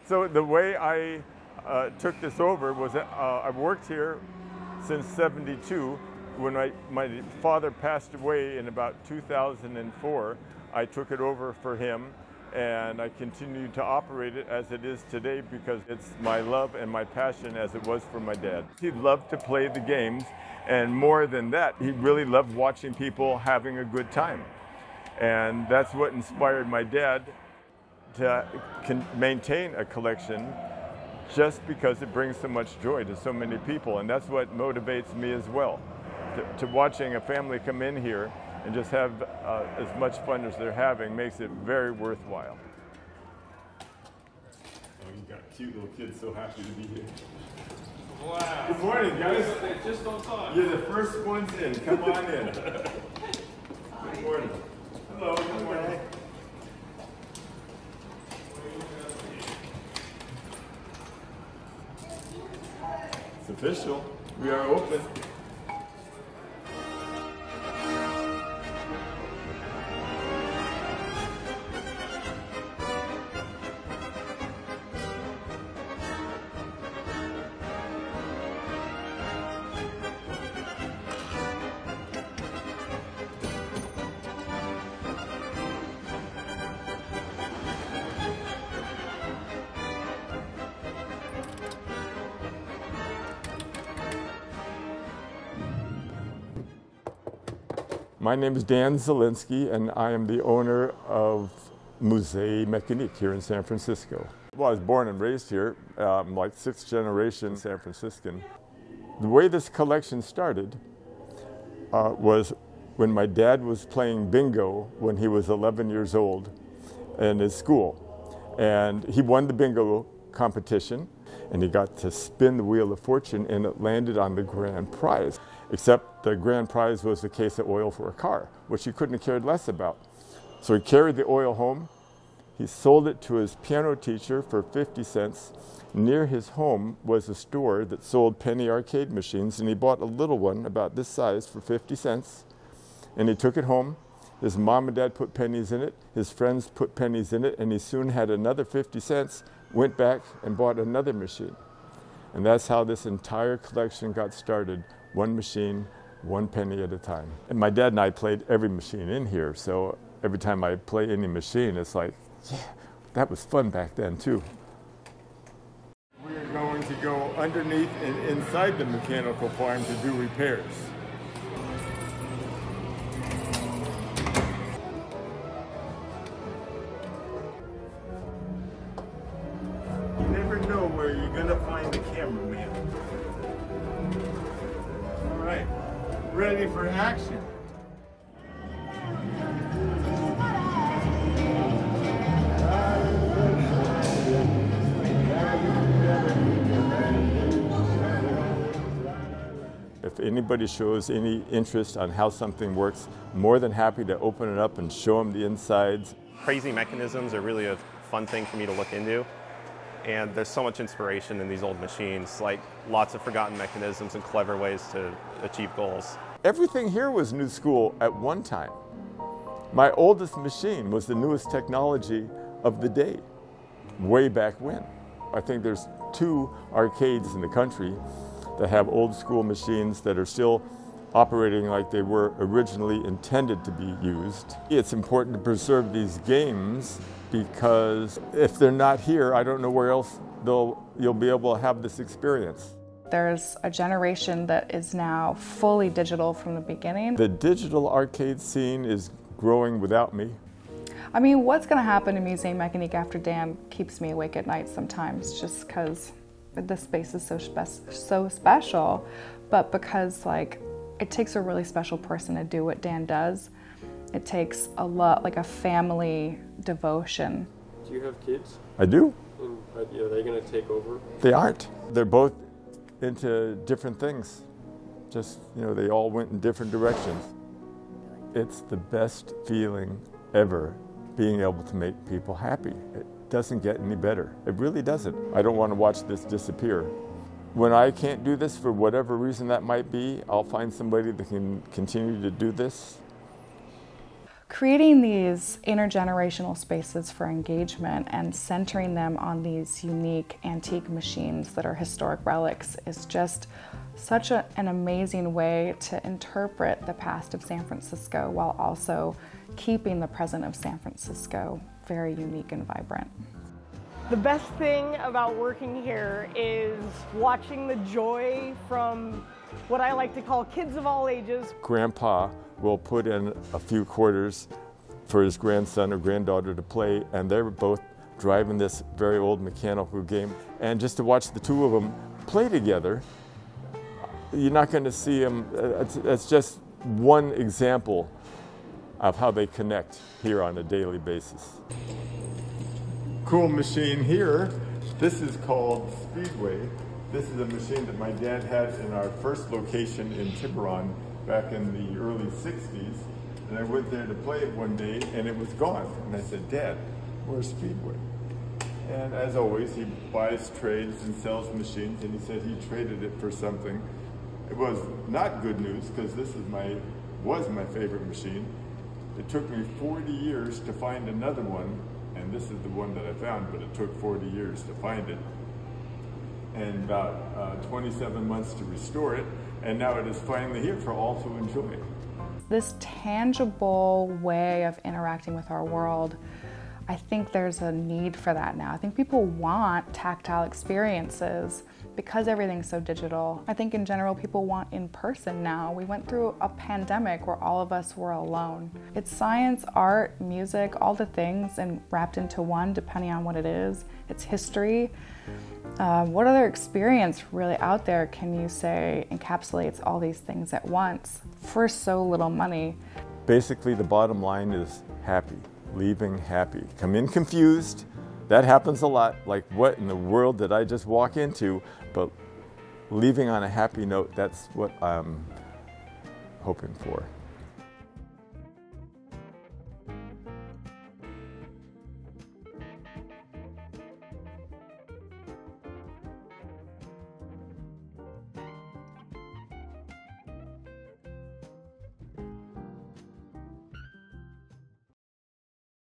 So the way I took this over was that I've worked here since '72. When my father passed away in about 2004, I took it over for him, and I continue to operate it as it is today because it's my love and my passion as it was for my dad. He loved to play the games, and more than that, he really loved watching people having a good time. And that's what inspired my dad to maintain a collection, just because it brings so much joy to so many people. And that's what motivates me as well, to watching a family come in here and just have as much fun as they're having makes it very worthwhile. Oh, you got cute little kids so happy to be here. Wow. Good morning, guys. They're just on time. You're the first ones in. Come on in. Good morning. Hello, good morning. It's official. We are open. My name is Dan Zielinski, and I am the owner of Musée Mécanique here in San Francisco. Well, I was born and raised here. I'm like sixth generation San Franciscan. The way this collection started was when my dad was playing bingo when he was 11 years old in his school. And he won the bingo competition, and he got to spin the Wheel of Fortune, and it landed on the grand prize. Except the grand prize was a case of oil for a car, which he couldn't have cared less about. So he carried the oil home. He sold it to his piano teacher for 50 cents. Near his home was a store that sold penny arcade machines, and he bought a little one about this size for 50 cents. And he took it home. His mom and dad put pennies in it. His friends put pennies in it, and he soon had another 50 cents, went back and bought another machine. And that's how this entire collection got started. One machine, one penny at a time. And my dad and I played every machine in here, so every time I play any machine, it's like, yeah, that was fun back then too. We're going to go underneath and inside the mechanical farm to do repairs. You never know where you're going to find the cameraman. All right, ready for action. If anybody shows any interest on how something works, more than happy to open it up and show them the insides. Crazy mechanisms are really a fun thing for me to look into. And there's so much inspiration in these old machines, like lots of forgotten mechanisms and clever ways to achieve goals. Everything here was new school at one time. My oldest machine was the newest technology of the day, way back when. I think there's 2 arcades in the country that have old school machines that are still operating like they were originally intended to be used. It's important to preserve these games because if they're not here, I don't know where else you'll be able to have this experience. There's a generation that is now fully digital from the beginning. The digital arcade scene is growing without me. I mean, what's going to happen in Musée Mécanique after Dan keeps me awake at night sometimes, just because this space is so special, but because like it takes a really special person to do what Dan does. It takes a lot, like a family devotion. Do you have kids? I do. And are they going to take over? They aren't. They're both into different things. Just, they all went in different directions. It's the best feeling ever, being able to make people happy. It doesn't get any better. It really doesn't. I don't want to watch this disappear. When I can't do this for whatever reason that might be, I'll find somebody that can continue to do this. Creating these intergenerational spaces for engagement and centering them on these unique antique machines that are historic relics is just such an amazing way to interpret the past of San Francisco while also keeping the present of San Francisco very unique and vibrant. The best thing about working here is watching the joy from what I like to call kids of all ages. Grandpa will put in a few quarters for his grandson or granddaughter to play, and they're both driving this very old mechanical game. And just to watch the two of them play together, you're not going to see them. It's just one example of how they connect here on a daily basis. Cool machine here. This is called Speedway. This is a machine that my dad had in our first location in Tiburon back in the early 60s. And I went there to play it one day and it was gone. And I said, Dad, where's Speedway? And as always, he buys trades and sells machines, and he said he traded it for something. It was not good news because this was my favorite machine. It took me 40 years to find another one, and this is the one that I found, but it took 40 years to find it. And about 27 months to restore it, and now it is finally here for all to enjoy. This tangible way of interacting with our world, I think there's a need for that now. I think people want tactile experiences because everything's so digital. I think in general people want in person now. We went through a pandemic where all of us were alone. It's science, art, music, all the things and wrapped into one depending on what it is. It's history. What other experience really out there can you say encapsulates all these things at once for so little money? Basically, the bottom line is happy, leaving happy. Come in confused, that happens a lot, like what in the world did I just walk into? But leaving on a happy note, that's what I'm hoping for.